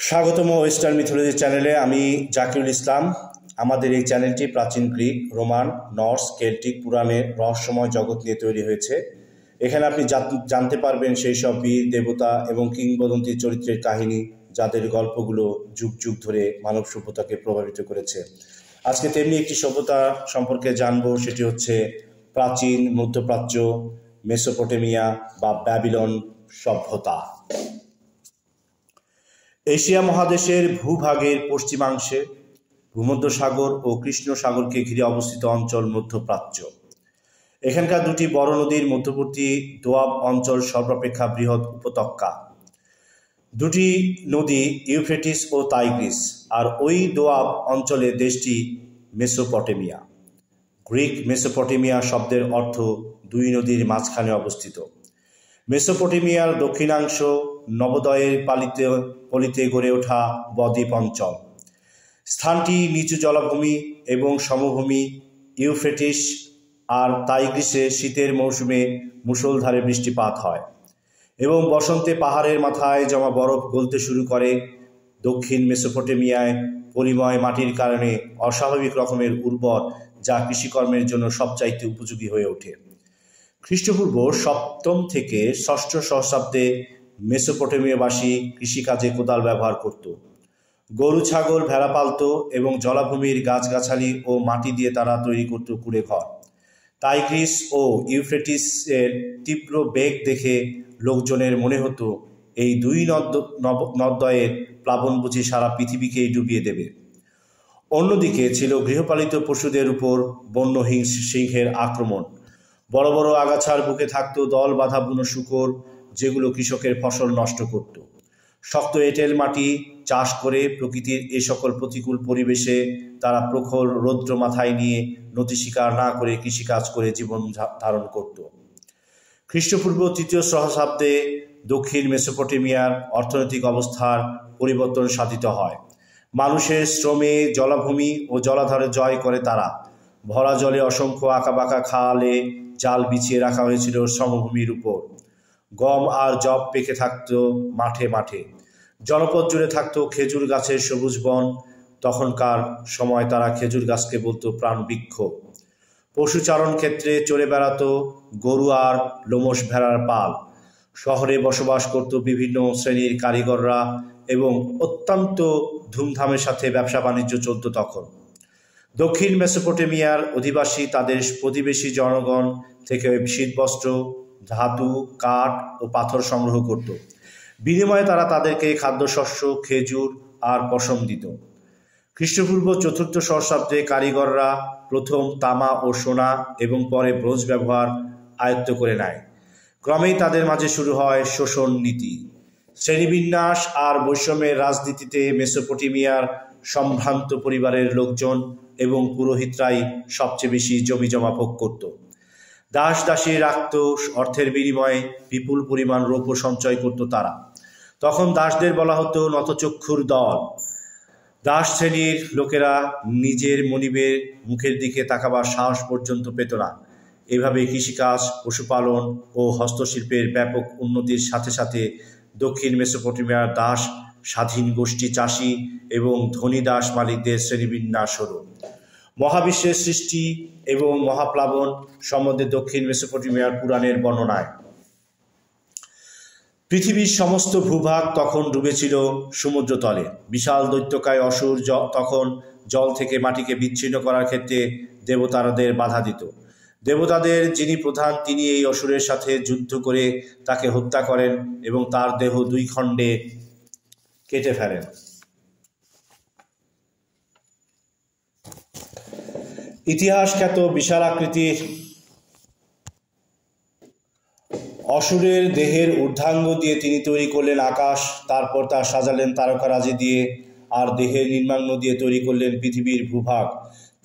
স্বাগতম western mythology চ্যানেলে। আমি জাকিরুল ইসলাম। আমাদের এই চ্যানেলটি প্রাচীন গ্রিক, রোমান, নর্স, কেল্টিক পুরাণের রহস্যময় জগৎ নিয়ে তৈরি হয়েছে। এখানে আপনি জানতে পারবেন সেই সব বীর, দেবতা এবং কিংবদন্তি চরিত্রের কাহিনী, যাদের গল্পগুলো যুগ যুগ ধরে মানব সভ্যতাকে প্রভাবিত করেছে। আজকে তেমনি একটি সভ্যতা সম্পর্কে জানবো, সেটি হচ্ছে প্রাচীন মধ্যপ্রাচ্য, মেসোপটেমিয়া বা ব্যাবিলন সভ্যতা। এশিয়া মহাদেশের ভূভাগের পশ্চিমাংশে ভূমধ্যসাগর ও কৃষ্ণ সাগরকে ঘিরে অবস্থিত অঞ্চল মধ্যপ্রাচ্য। এখানকার দুটি বড় নদীর মধ্যবর্তী দোয়াব অঞ্চল সর্বাপেক্ষা বৃহৎ উপত্যকা। দুটি নদী ইউফ্রেটিস ও টাইগ্রিস, আর ওই দোয়াব অঞ্চলে দেশটি মেসোপটেমিয়া। গ্রিক মেসোপটেমিয়া শব্দের অর্থ দুই নদীর মাঝখানে অবস্থিত। মেসোপটেমিয়ার দক্ষিণাংশ নবোদয়ের পলিতে গড়ে ওঠা বদ্বীপ অঞ্চল। স্থানটি নিচু জলাভূমি এবং সমভূমি। ইউফ্রেটিস আর টাইগ্রিসে শীতের মৌসুমে মুষলধারে বৃষ্টিপাত হয় এবং বসন্তে পাহাড়ের মাথায় জমা বরফ গলতে শুরু করে। দক্ষিণ মেসোপটেমিয়ায় পলিময় মাটির কারণে অস্বাভাবিক রকমের উর্বর, যা কৃষিকর্মের জন্য সবচাইতে উপযোগী হয়ে ওঠে। খ্রিস্টপূর্ব 7ম থেকে 6ষ্ঠ সহস্রাব্দে মেসোপটেমিয়াবাসী কৃষিকাজে কোদাল ব্যবহার করত, গরু ছাগল ভেড়া পালত এবং জলাভূমির গাছগাছালি ও মাটি দিয়ে তারা তৈরি করত কুঁড়ে ঘর। টাইগ্রিস ও ইউফ্রেটিসের তীব্র বেগ দেখে লোকজনের মনে হতো এই দুই নদদ্বয়ের প্লাবন বুঝি সারা পৃথিবীকেই ডুবিয়ে দেবে। অন্যদিকে ছিল গৃহপালিত পশুদের উপর বন্য সিংহের আক্রমণ। বড় বড় আগাছার বুকে থাকত দল বাঁধা বুনো শূকর, যেগুলো কৃষকের ফসল নষ্ট করত। শক্ত এঁটেল মাটি চাষ করে প্রকৃতির এ সকল প্রতিকূল পরিবেশে তারা প্রখর রৌদ্র মাথায় নিয়ে নতি স্বীকার না করে কৃষিকাজ করে জীবন ধারণ করত। খ্রিস্টপূর্ব 3য় সহস্রাব্দে দক্ষিণ মেসোপটেমিয়ার অর্থনৈতিক অবস্থার পরিবর্তন সাধিত হয়। মানুষের শ্রমে জলাভূমি ও জলাধারে জয় করে তারা। ভরা জলে অসংখ্য আঁকাবাঁকা খালে জাল বিছিয়ে রাখা হয়েছিল সমভূমির উপর। গম আর জব পেকে থাকত মাঠে মাঠে। জনপদ জুড়ে থাকত খেজুর গাছের সবুজ বন। তখনকার সময় তারা খেজুর গাছকে বলতো প্রাণবৃক্ষ। পশুচারণ ক্ষেত্রে চড়ে বেড়াত গরু আর লোমশ ভেড়ার পাল। শহরে বসবাস করত বিভিন্ন শ্রেণীর কারিগররা এবং অত্যন্ত ধুমধামের সাথে ব্যবসা বাণিজ্য চলত তখন। দক্ষিণ মেসোপটেমিয়ার অধিবাসী তাদের প্রতিবেশী জনগণ থেকে শীতবস্ত্র, ধাতু, কাঠ ও পাথর সংগ্রহ করত। বিনিময়ে তারা তাদেরকে খাদ্যশস্য, খেজুর আর পশম দিত। খ্রিস্টপূর্ব 4র্থ সহস্রাব্দে কারিগররা প্রথম তামা ও সোনা এবং পরে ব্রোঞ্জ ব্যবহার আয়ত্ত করে নেয়। ক্রমেই তাদের মাঝে শুরু হয় শোষণ নীতি। শ্রেণীবিন্যাস আর বৈষম্যের রাজনীতিতে মেসোপটেমিয়ার সম্ভ্রান্ত পরিবারের লোকজন এবং পুরোহিতরাই সবচেয়ে বেশি জমিজমা ভোগ করত। দাস দাসী রাখত, অর্থের বিনিময়ে বিপুল পরিমাণ রৌপ্য সঞ্চয় করত তারা। তখন দাসদের বলা হতো নতচক্ষুর দল। দাস শ্রেণীর লোকেরা নিজের মনিবের মুখের দিকে তাকাবার সাহস পর্যন্ত পেত না। এভাবে কৃষিকাজ, পশুপালন ও হস্তশিল্পের ব্যাপক উন্নতির সাথে সাথে দক্ষিণ মেসোপটেমিয়ার দাস স্বাধীন গোষ্ঠী চাষী এবং ধনী দাস মালিকদের শ্রেণীবিন্যাস হল। মহাবিশ্বের সৃষ্টি এবং মহাপ্লাবন সম্বন্ধে দক্ষিণ মেসোপটেমিয়ার পুরাণের বর্ণনায় পৃথিবীর সমস্ত ভূভাগ তখন ডুবেছিল সমুদ্রতলে। বিশাল দৈত্যকায় অসুর তখন জল থেকে মাটিকে বিচ্ছিন্ন করার ক্ষেত্রে দেবতাদের বাধা দিত। দেবতাদের যিনি প্রধান, তিনি এই অসুরের সাথে যুদ্ধ করে তাকে হত্যা করেন এবং তার দেহ 2 খণ্ডে কেটে ফেলেন। ইতিহাস খ্যাত বিশাল আকৃতির অসুরের দেহের ঊর্ধ্বাঙ্গ দিয়ে তিনি তৈরি করলেন আকাশ, তারপর তা সাজালেন তারকারাজি দিয়ে, আর দেহের নিম্নাঙ্গ দিয়ে তৈরি করলেন পৃথিবীর ভূভাগ।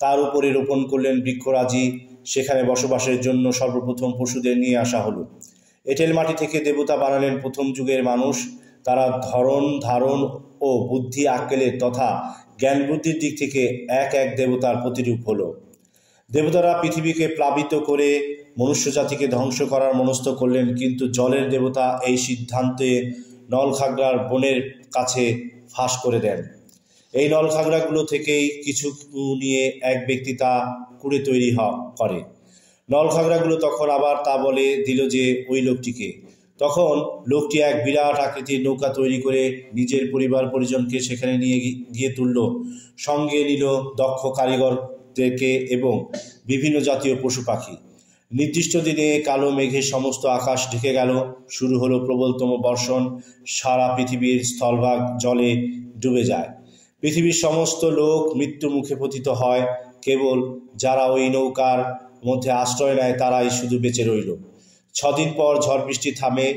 তার উপরে রোপণ করলেন বৃক্ষরাজি। সেখানে বসবাসের জন্য সর্বপ্রথম পশুদের নিয়ে আসা হলো। এঁটেল মাটি থেকে দেবতা বানালেন প্রথম যুগের মানুষ। তারা ধরন, ধারণ ও বুদ্ধি, আক্কেলের তথা জ্ঞান বুদ্ধির দিক থেকে এক এক দেবতার প্রতিরূপ হলো। দেবতারা পৃথিবীকে প্লাবিত করে মনুষ্য জাতিকে ধ্বংস করার মনস্থ করলেন, কিন্তু জলের দেবতা এই সিদ্ধান্তে নলখাগড়ার বনের কাছে ফাঁস করে দেন। এই নলখাগড়াগুলো থেকেই কিছু নিয়ে এক ব্যক্তি তা কুড়ে তৈরি করে। নলখাগড়াগুলো তখন আবার তা বলে দিল যে ওই লোকটিকে। তখন লোকটি এক বিরাট আকৃতির নৌকা তৈরি করে নিজের পরিবার পরিজনকে সেখানে নিয়ে গিয়ে তুলল। সঙ্গে নিল দক্ষ কারিগরদেরকে এবং বিভিন্ন জাতীয় পশু পাখি। নির্দিষ্ট দিনে কালো মেঘে সমস্ত আকাশ ঢেকে গেল। শুরু হলো প্রবলতম বর্ষণ। সারা পৃথিবীর স্থলভাগ জলে ডুবে যায়। পৃথিবীর সমস্ত লোক মৃত্যু মুখে পতিত হয়। কেবল যারা ওই নৌকার মধ্যে আশ্রয় নেয় তারাই শুধু বেঁচে রইল। 6 দিন পর ঝড় বৃষ্টি থামে।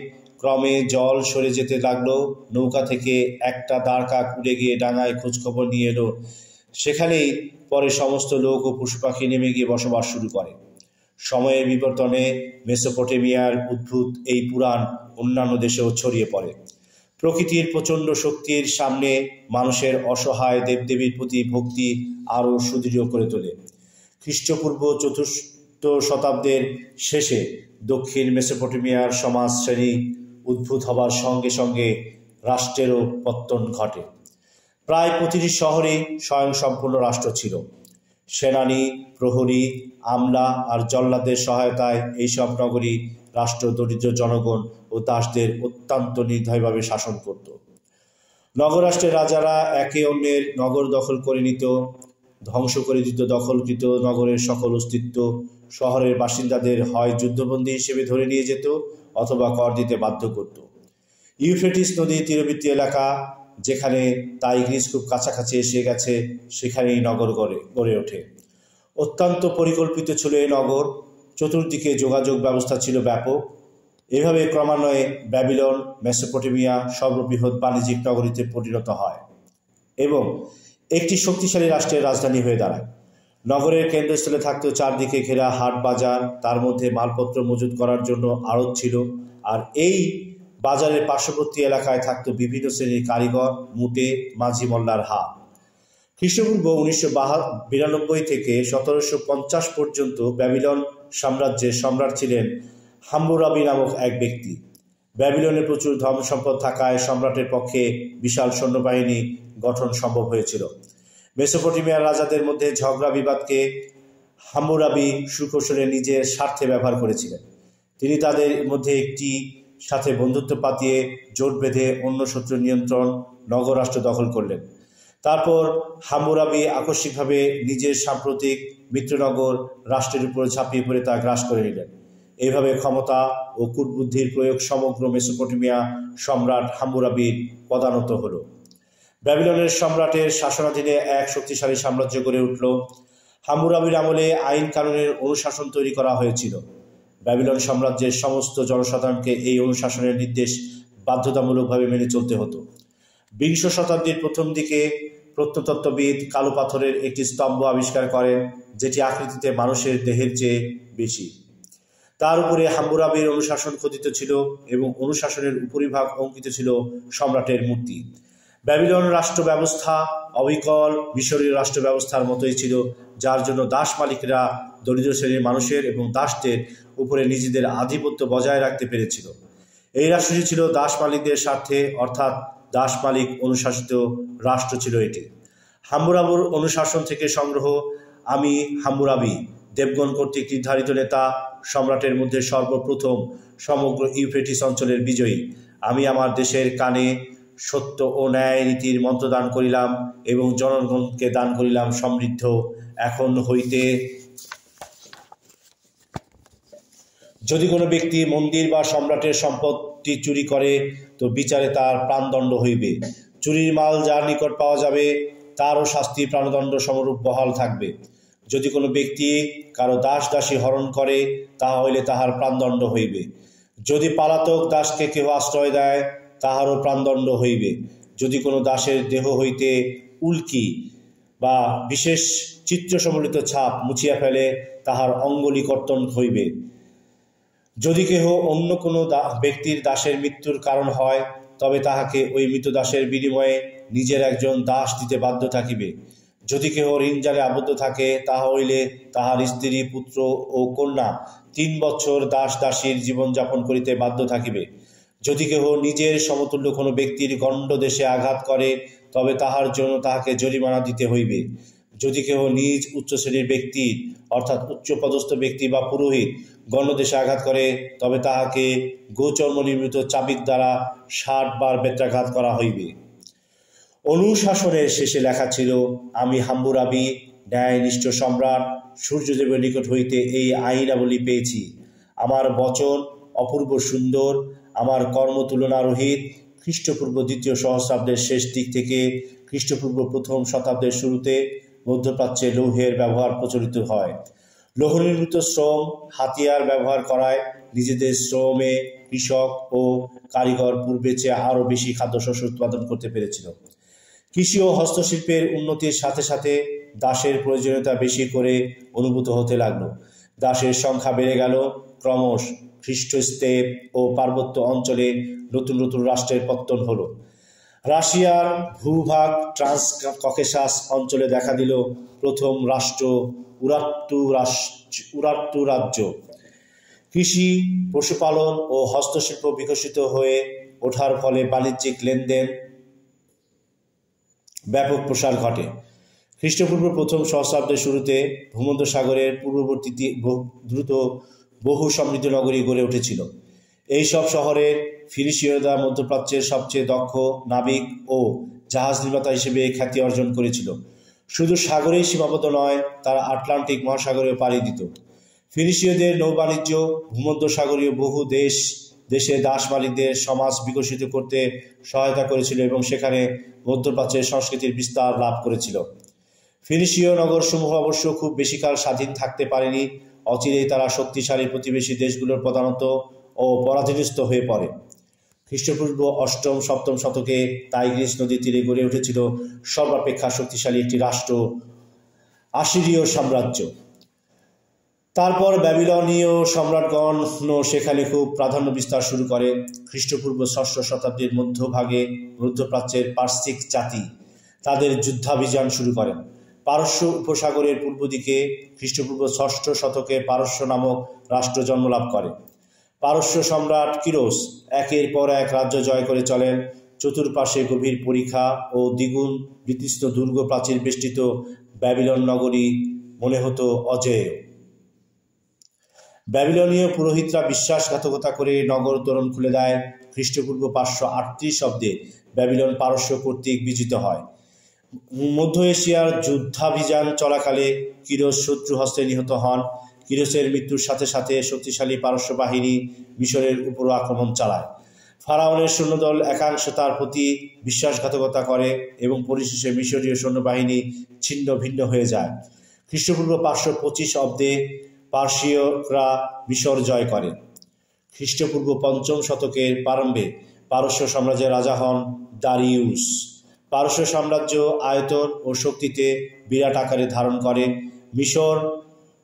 ক্রমে জল সরে যেতে লাগলো। নৌকা থেকে একটা দাঁড়কাক উড়ে গিয়ে ডাঙায় খোঁজখবর নিয়ে এলো। সেখানেই পরে সমস্ত লোক ও পশু পাখি নেমে গিয়ে বসবাস শুরু করে। সময়ের বিবর্তনে মেসোপটেমিয়ার উদ্ভূত এই পুরাণ অন্যান্য দেশেও ছড়িয়ে পড়ে। প্রকৃতির প্রচণ্ড শক্তির সামনে মানুষের অসহায় দেবদেবীর প্রতি ভক্তি আরও সুদৃঢ় করে তোলে। খ্রিস্টপূর্ব 4th শতাব্দীর শেষে দক্ষিণ মেসোপটেমিয়ার সমাজ শ্রেণী উদ্ভূত হবার সঙ্গে সঙ্গে রাষ্ট্রেরও পত্তন ঘটে। প্রায় প্রতিটি শহরেই স্বয়ংসম্পূর্ণ রাষ্ট্র ছিল। সেনানী, প্রহরী, আমলা আর জল্লাদের সহায়তায় এইসব নগরী রাষ্ট্র দরিদ্র জনগণ ও দাসদের অত্যন্ত নির্দয়ভাবে শাসন করত। নগররাষ্ট্রের রাজারা একে অন্যের নগর দখল করে নিত, ধ্বংস করে দিত দখলকৃত নগরের সকল অস্তিত্ব। শহরের বাসিন্দাদের হয় যুদ্ধবন্দী হিসেবে ধরে নিয়ে যেত অথবা কর দিতে বাধ্য করত। ইউফ্রেটিস নদীর তীরবর্তী এলাকা যেখানে টাইগ্রিস খুব কাছাকাছি এসে গেছে সেখানেই নগর গড়ে ওঠে। অত্যন্ত পরিকল্পিত ছিল এই নগর। চতুর্দিকে যোগাযোগ ব্যবস্থা ছিল ব্যাপক। এভাবে ক্রমান্বয়ে ব্যাবিলন মেসোপটেমিয়া সর্ববৃহৎ বাণিজ্যিক নগরীতে পরিণত হয় এবং একটি শক্তিশালী রাষ্ট্রের রাজধানী হয়ে দাঁড়ায়। নগরের কেন্দ্রস্থলে থাকত চারদিকে ঘেরা হাট বাজার। তার মধ্যে মালপত্র মজুত করার জন্য আড়ত ছিল। আর এই বাজারের পার্শ্ববর্তী এলাকায় থাকত বিভিন্ন শ্রেণীর কারিগর, মুটে, মাঝি মোল্লার হাট। খ্রিস্টপূর্ব 1992 থেকে 1750 পর্যন্ত ব্যাবিলন সাম্রাজ্যের সম্রাট ছিলেন হাম্মুরাবি নামক এক ব্যক্তি। ব্যাবিলনে প্রচুর ধন সম্পদ থাকায় সম্রাটের পক্ষে বিশাল সৈন্যবাহিনী গঠন সম্ভব হয়েছিল। মেসোপটেমিয়ার রাজাদের মধ্যে ঝগড়া বিবাদকে হাম্মুরাবি সুকৌশলে নিজের স্বার্থে ব্যবহার করেছিলেন। তিনি তাদের মধ্যে একটি সাথে বন্ধুত্ব পাতিয়ে জোট বেঁধে অন্য শত্রু নিয়ন্ত্রণ নগর রাষ্ট্র দখল করলেন। তারপর হাম্মুরাবি আকস্মিকভাবে নিজের সাম্প্রতিক মিত্রনগর রাষ্ট্রের উপর ঝাঁপিয়ে পড়ে তা গ্রাস করে নিলেন। এইভাবে ক্ষমতা ও কূটবুদ্ধির প্রয়োগ সমগ্র মেসোপটেমিয়া সম্রাট হাম্মুরাবির পদানত হল। ব্যাবিলনের সম্রাটের শাসনাধীনে এক শক্তিশালী সাম্রাজ্য গড়ে উঠল। হাম্মুরাবির আমলে আইন কানুনের অনুশাসন তৈরি করা হয়েছিল। ব্যাবিলন সাম্রাজ্যের সমস্ত জনসাধারণকে এই অনুশাসনের নির্দেশ বাধ্যতামূলকভাবে মেনে চলতে হতো। 20 শতাব্দীর প্রথম দিকে প্রত্নতত্ত্ববিদ কালো পাথরের একটি স্তম্ভ আবিষ্কার করেন যেটি আকৃতিতে মানুষের দেহের চেয়ে বেশি। তার উপরে হাম্মুরাবির অনুশাসন খোদিত ছিল এবং অনুশাসনের উপরিভাগ অঙ্কিত ছিল সম্রাটের মূর্তি। ব্যাবিলন রাষ্ট্র ব্যবস্থা অবিকল মিশরীয় রাষ্ট্র ব্যবস্থার মতোই ছিল, যার জন্য দাস মালিকরা দরিদ্র শ্রেণীর মানুষের এবং দাসদের উপরে নিজেদের আধিপত্য বজায় রাখতে পেরেছিল। এই রাষ্ট্রটি ছিল দাস মালিকদের স্বার্থে, অর্থাৎ দাস মালিক অনুশাসিত রাষ্ট্র ছিল এটি। হাম্মুরাবির অনুশাসন থেকে সংগ্রহ। আমি হাম্মুরাবি, দেবগণ কর্তৃক নির্ধারিত নেতা, সম্রাটের মধ্যে সর্বপ্রথম সমগ্র ইউফ্রেটিস অঞ্চলের বিজয়ী। আমি আমার দেশের কানে সত্য ও ন্যায় নীতির মন্ত্র দান করিলাম এবং জনগণকে দান করিলাম সমৃদ্ধ। এখন হইতে যদি কোনো ব্যক্তি মন্দির বা সম্রাটের সম্পত্তি চুরি করে তো বিচারে তার প্রাণদণ্ড হইবে। চুরির মাল যার নিকট পাওয়া যাবে তারও শাস্তি প্রাণদণ্ড সমরূপ বহাল থাকবে। যদি কোনো ব্যক্তি কারো দাস দাসী হরণ করে তাহা হইলে তাহার প্রাণদণ্ড হইবে। যদি পালাতক দাসকে কেহ আশ্রয় দেয় তাহারও প্রাণদণ্ড হইবে। যদি কোনো দাসের দেহ হইতে উল্কি বা বিশেষ চিত্রসমলিত ছাপ মুছিয়া ফেলে তাহার অঙ্গুলি কর্তন হইবে। যদি কেহ অন্য কোনো ব্যক্তির দাসের মৃত্যুর কারণ হয় তবে তাহাকে ওই মৃত দাসের বিনিময়ে নিজের একজন দাস দিতে বাধ্য থাকিবে। যদি কেহ ঋণজালে আবদ্ধ থাকে তাহা হইলে তাহার স্ত্রী, পুত্র ও কন্যা 3 বৎসর দাস দাসীর জীবনযাপন করিতে বাধ্য থাকিবে। যদি কেহ নিজের সমতুল্য কোনো ব্যক্তির গণ্ডদেশে আঘাত করে, তবে তাহার জন্য তাহাকে জরিমানা দিতে হইবে। যদি কেহ নিজ উচ্চ শ্রেণীর ব্যক্তির অর্থাৎ উচ্চপদস্থ ব্যক্তি বা পুরোহিত গণ্ডদেশে আঘাত করে, তবে তাহাকে গোচর্ম নির্মিত চাবিক দ্বারা 60 বার বেত্রাঘাত করা হইবে। অনুশাসনের শেষে লেখা ছিল, আমি হাম্মুরাবি ন্যায়নিষ্ঠ সম্রাট সূর্যদেবের নিকট হইতে এই আইনাবলী পেয়েছি। আমার বচন অপূর্ব সুন্দর, আমার কর্ম তুলনারহিত। খ্রিস্টপূর্ব 2য় সহস্রাব্দের শেষ দিক থেকে খ্রিস্টপূর্ব 1ম শতাব্দের শুরুতে মধ্যপ্রাচ্যে লৌহের ব্যবহার প্রচলিত হয়। লৌহ নির্মিত শ্রম হাতিয়ার ব্যবহার করায় নিজেদের শ্রমে কৃষক ও কারিগর পূর্বের চেয়ে আরও বেশি খাদ্যশস্য উৎপাদন করতে পেরেছিল। কৃষি ও হস্তশিল্পের উন্নতির সাথে সাথে দাসের প্রয়োজনীয়তা বেশি করে অনুভূত হতে লাগলো। দাসের সংখ্যা বেড়ে গেল ক্রমশ। খ্রিস্টস্টেপ ও পার্বত্য অঞ্চলে নতুন নতুন রাষ্ট্রের পত্তন হলো। রাশিয়ার ভূভাগ ট্রান্স-ককেশাস অঞ্চলে দেখা দিল প্রথম রাষ্ট্র উরাট্টু রাজ্য। কৃষি, পশুপালন ও হস্তশিল্প বিকশিত হয়ে ওঠার ফলে বাণিজ্যিক লেনদেন ব্যাপক প্রসার ঘটে। খ্রিস্টপূর্ব 1ম সহস্রাব্দের শুরুতে ভূমধ্যসাগরের পূর্ববর্তী দ্রুত বহু সমৃদ্ধ নগরী গড়ে উঠেছিল। এই সব শহরের ফিনিশীয়রা মধ্যপ্রাচ্যের সবচেয়ে দক্ষ নাবিক ও জাহাজ নির্মাতা হিসেবে খ্যাতি অর্জন করেছিল। শুধু সাগরেই সীমাবদ্ধ নয়, তারা আটলান্টিক মহাসাগরেও পাড়ি দিত। ফিনিশীয়দের নৌবাণিজ্য ভূমধ্যসাগরীয় বহু দেশে দাস মালিকদের সমাজ বিকশিত করতে সহায়তা করেছিল এবং সেখানে মধ্যপ্রাচ্যের সংস্কৃতির বিস্তার লাভ করেছিল। ফিনিশীয় নগরসমূহ অবশ্য খুব বেশিকাল স্বাধীন থাকতে পারেনি। অচিরেই তারা শক্তিশালী প্রতিবেশী দেশগুলোর প্রধানত ও পরাধীনস্থ হয়ে পড়ে। খ্রিস্টপূর্ব 8ম-7ম শতকে টাইগ্রিস নদীর তীরে গড়ে উঠেছিল সর্বাপেক্ষা শক্তিশালী একটি রাষ্ট্র, আশিরীয় সাম্রাজ্য। তারপর ব্যাবিলনীয় সম্রাটগণ সেখানে খুব প্রাধান্য বিস্তার শুরু করে। খ্রিস্টপূর্ব 6ষ্ঠ শতাব্দীর মধ্যভাগে মধ্যপ্রাচ্যের পার্সিক জাতি তাদের যুদ্ধাভিযান শুরু করেন। পারস্য উপসাগরের পূর্ব দিকে খ্রিস্টপূর্ব 6ষ্ঠ শতকে পারস্য নামক রাষ্ট্র জন্মলাভ করে। পারস্য সম্রাট কিরোস একের পর এক রাজ্য জয় করে চলেন। চতুর্পাশে গভীর পরিখা ও দ্বিগুণ বিস্তৃত দুর্গ প্রাচীর বেষ্টিত ব্যাবিলন নগরী মনে হতো অজেয়। ব্যাবিলনীয় পুরোহিতরা বিশ্বাসঘাতকতা করে নগর তোরণ খুলে দেয়। খ্রিস্টপূর্ব 538 অব্দে ব্যাবিলন পারস্য কর্তৃক বিজিত হয়। মধ্য এশিয়ার যুদ্ধাভিযান চলাকালে কিরোস শত্রু হস্তে নিহত হন। কিরোসের মৃত্যুর সাথে সাথে শক্তিশালী পারস্য বাহিনী মিশরের উপর আক্রমণ চালায়। ফারাওনের সৈন্যদল একাংশ তার প্রতি বিশ্বাসঘাতকতা করে এবং পরিশেষে মিশরীয় সৈন্যবাহিনী ছিন্ন ভিন্ন হয়ে যায়। খ্রিস্টপূর্ব 525 অব্দে পার্সীয়রা মিশর জয় করে। খ্রিস্টপূর্ব 5ম শতকের প্রারম্ভে পারস্য সাম্রাজ্যের রাজা হন দারিউস। পারস্য সাম্রাজ্য আয়তন ও শক্তিতে বিরাট আকারে ধারণ করে। মিশর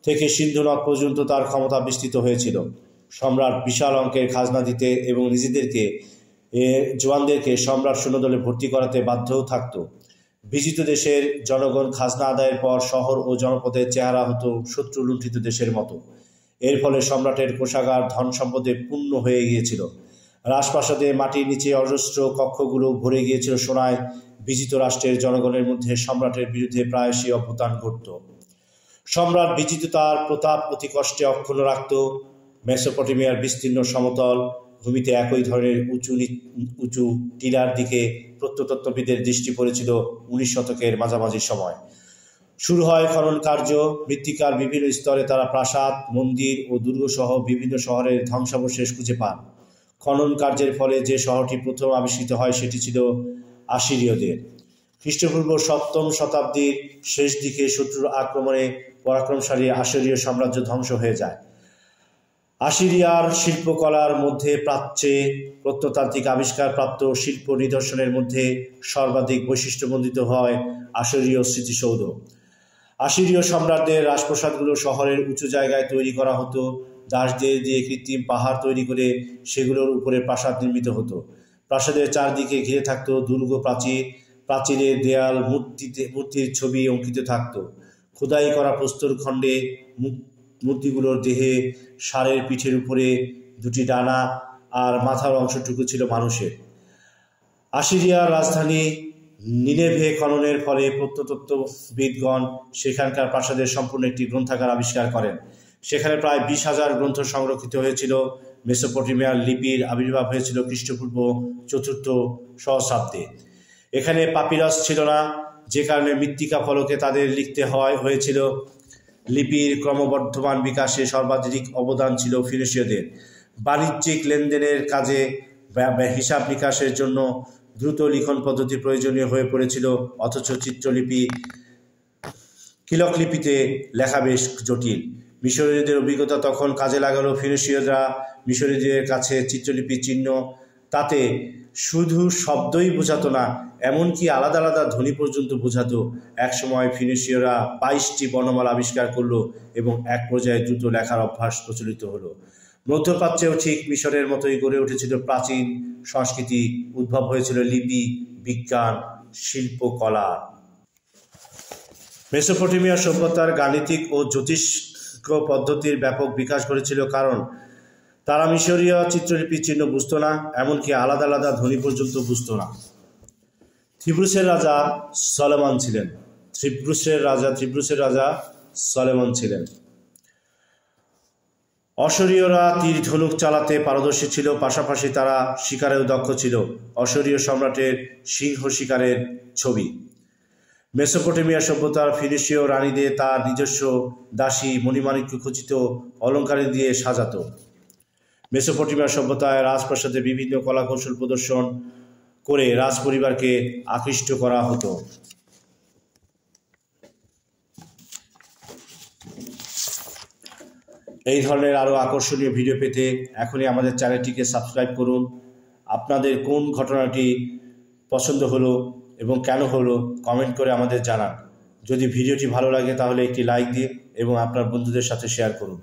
থেকে সিন্ধু নদ পর্যন্ত তার ক্ষমতা বিস্তৃত হয়েছিল। সম্রাট বিশাল অঙ্কের খাজনা দিতে এবং জওয়ানদেরকে সম্রাট সৈন্যদলে ভর্তি করাতে বাধ্যও থাকত। বিজিত দেশের জনগণ খাজনা আদায়ের পর শহর ও জনপদের চেহারা হতো শত্রু লুণ্ঠিত দেশের মতো। এর ফলে সম্রাটের কোষাগার ধন সম্পদে পূর্ণ হয়ে গিয়েছিল। রাজপ্রাসাদে মাটির নিচে অজস্র কক্ষগুলো ভরে গিয়েছিল সোনায়। বিজিত রাষ্ট্রের জনগণের মধ্যে সম্রাটের বিরুদ্ধে প্রায়শই অভ্যুত্থান ঘটত। সম্রাট বিজিত তার প্রতাপ অতি কষ্টে অক্ষুণ্ণ রাখত। মেসোপটেমিয়ার বিস্তীর্ণ সমতল ভূমিতে একই ধরনের উঁচু টিলার দিকে প্রত্নতত্ত্ববিদের দৃষ্টি পড়েছিল 19 শতকের মাঝামাঝি সময়। শুরু হয় খনন কার্য। মৃত্তিকার বিভিন্ন স্তরে তারা প্রাসাদ, মন্দির ও দুর্গসহ বিভিন্ন শহরের ধ্বংসাবশেষ খুঁজে পান। খনন কার্যের ফলে যে শহরটি প্রথম আবিষ্কৃত হয় সেটি ছিল আশিরীয়দের। খ্রিস্টপূর্ব 7ম শতাব্দীর শেষ দিকে শত্রুর আক্রমণে পরাক্রমশালী আশিরীয় সাম্রাজ্য ধ্বংস হয়ে যায়। আশিরিয়ার শিল্পকলার মধ্যে প্রাচ্যে প্রত্নতাত্ত্বিক আবিষ্কারপ্রাপ্ত শিল্প নিদর্শনের মধ্যে সর্বাধিক বৈশিষ্ট্যমণ্ডিত হয় আশিরীয় স্মৃতিসৌধ। আশিরীয় সম্রাটদের রাজপ্রাসাদগুলো শহরের উঁচু জায়গায় তৈরি করা হতো। দাসদের দিয়ে কৃত্রিম পাহাড় তৈরি করে সেগুলোর উপরে প্রাসাদ নির্মিত হতো। প্রাসাদের চারদিকে ঘিরে থাকত দুর্গ প্রাচীর। প্রাচীরের দেয়াল মূর্তির ছবি অঙ্কিত থাকত। খোদাই করা প্রস্তর খণ্ডে মূর্তিগুলোর দেহে ষাঁড়ের পিঠের উপরে দুটি ডানা আর মাথার অংশটুকু ছিল মানুষের। আসিরিয়ার রাজধানী নিনেভে খননের ফলে প্রত্নতত্ত্ববিদগণ সেখানকার প্রাসাদের সম্পূর্ণ একটি গ্রন্থাগার আবিষ্কার করেন। সেখানে প্রায় 20,000 গ্রন্থ সংরক্ষিত হয়েছিল। মেসোপটেমিয়ার লিপির আবির্ভাব হয়েছিল খ্রিস্টপূর্ব 4th সহস্রাব্দে। এখানে পাপিরাস ছিল না, যে কারণে মৃত্তিকা ফলকে তাদের লিখতে হয়েছিল। লিপির ক্রমবর্ধমান বিকাশে সর্বাধিক অবদান ছিল ফিনিশীয়দের। বাণিজ্যিক লেনদেনের কাজে হিসাব নিকাশের জন্য দ্রুত লিখন পদ্ধতি প্রয়োজনীয় হয়ে পড়েছিল, অথচ চিত্রলিপি কিলকলিপিতে লেখা বেশ জটিল। মিশরীয়দের অভিজ্ঞতা তখন কাজে লাগালো। ফিনিশীয়রা মিশরীয়দের কাছে চিত্রলিপি চিহ্ন তাতে শুধু শব্দই বোঝাতো না, এমনকি আলাদা আলাদা ধ্বনি পর্যন্ত বোঝাতো। একসময় ফিনিশীয়রা 22টি বর্ণমালা আবিষ্কার করলো এবং এক পর্যায়ে দ্রুত লেখার অভ্যাস প্রচলিত হলো। মধ্যপ্রাচ্যেও ঠিক মিশরের মতোই গড়ে উঠেছিল প্রাচীন সংস্কৃতি, উদ্ভব হয়েছিল লিপি, বিজ্ঞান, শিল্পকলা। মেসোপটেমিয়া সভ্যতার গাণিতিক ও জ্যোতিষ্ক পদ্ধতির ব্যাপক বিকাশ ঘটেছিল, কারণ তারা মিশরীয় চিত্রলিপির চিহ্ন বুঝত না, এমনকি আলাদা আলাদা ধ্বনি পর্যন্ত বুঝত না। থিব্রুসের রাজা সলোমন ছিলেন। অশরীয়রা তীর ধনুক চালাতে পারদর্শী ছিল, পাশাপাশি তারা শিকারেও দক্ষ ছিল। অশরীয় সম্রাটের সিংহ শিকারের ছবি। মেসোপটেমিয়া সভ্যতার ফিনিশীয় রানীদের তার নিজস্ব দাসী মণিমাণিক্য খচিত অলঙ্কারে দিয়ে সাজাত। মেসোপটেমিয়া সভ্যতায় রাজপ্রাসাদে বিভিন্ন কলাকৌশল প্রদর্শন করে রাজ পরিবারকে আকৃষ্ট করা হতো। এই ধরনের আরও আকর্ষণীয় ভিডিও পেতে এখনই আমাদের চ্যানেলটিকে সাবস্ক্রাইব করুন। আপনাদের কোন ঘটনাটি পছন্দ হলো এবং কেন হলো কমেন্ট করে আমাদের জানান। যদি ভিডিওটি ভালো লাগে তাহলে একটি লাইক দিন এবং আপনার বন্ধুদের সাথে শেয়ার করুন।